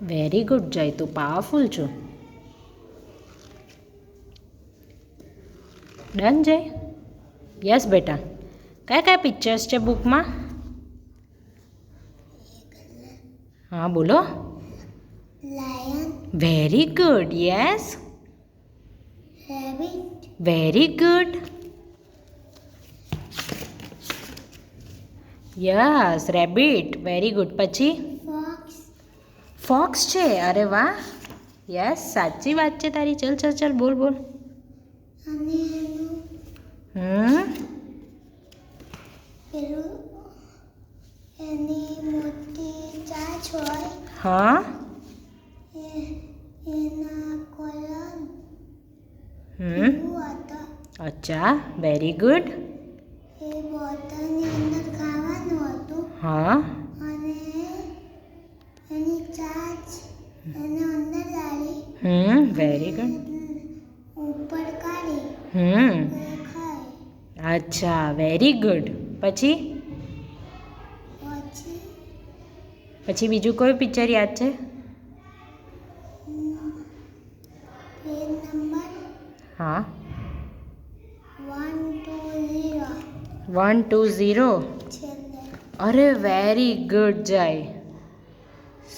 Very good જય, તું powerful છો. ડન જય? યસ બેટા. કયા કયા પિક્ચર્સ છે બુકમાં? હા બોલો. Lion, very good. Yes, rabbit, very good. Yes, rabbit. Very good. પછી ફોક્સ, ફોક્સ છે. અરે વાહ. યસ, સાચી વાત છે તારી. ચલ ચલ ચલ, બોલ બોલ. અને એનું પેલું એની મોટી ચાંચ હોય હા. એના કોલર હમ. હતા. અચ્છા, વેરી ગુડ. એ બોટલની અંદર ખાવાનું હતું હા. અને એની ચાંચ એને અંદર ડાળી વેરી ગુડ. ઉપર કાઢી એ ખાય. અચ્છા, વેરી ગુડ. પછી પછી પછી બીજું કયું પિક્ચર યાદ છે? પેજ નંબર હા. 120 120. છેલ્લે. અરે વેરી ગુડ જય.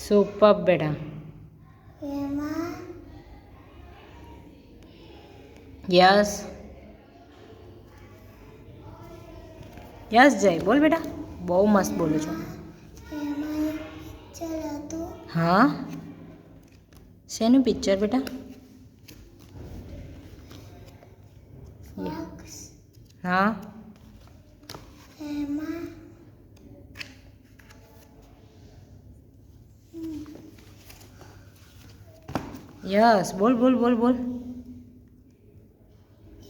સુપર બેટા. એમાં યસ યસ જય, બોલ બેટા. બહુ મસ્ત બોલું છું. એમાં એક પિક્ચર હતું. હા. શેનું પિક્ચર બેટા? ફોક્સ. હા. એમાં યસ, બોલ બોલ બોલ બોલ.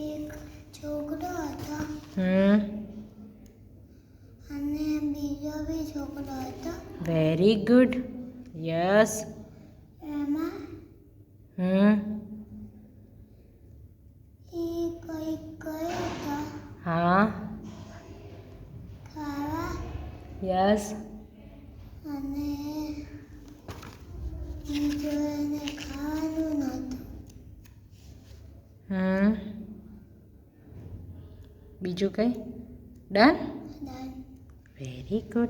એક છોકરો હતો અને બીજો બી છોકરો હતો. Very good. યસ. એમાં એ કંઈક ગયો હતો હા. ખાવા યસ. અને બીજો એને ખાવાનું નહોતું. બીજું કઈ? ડન. ડન. Very good.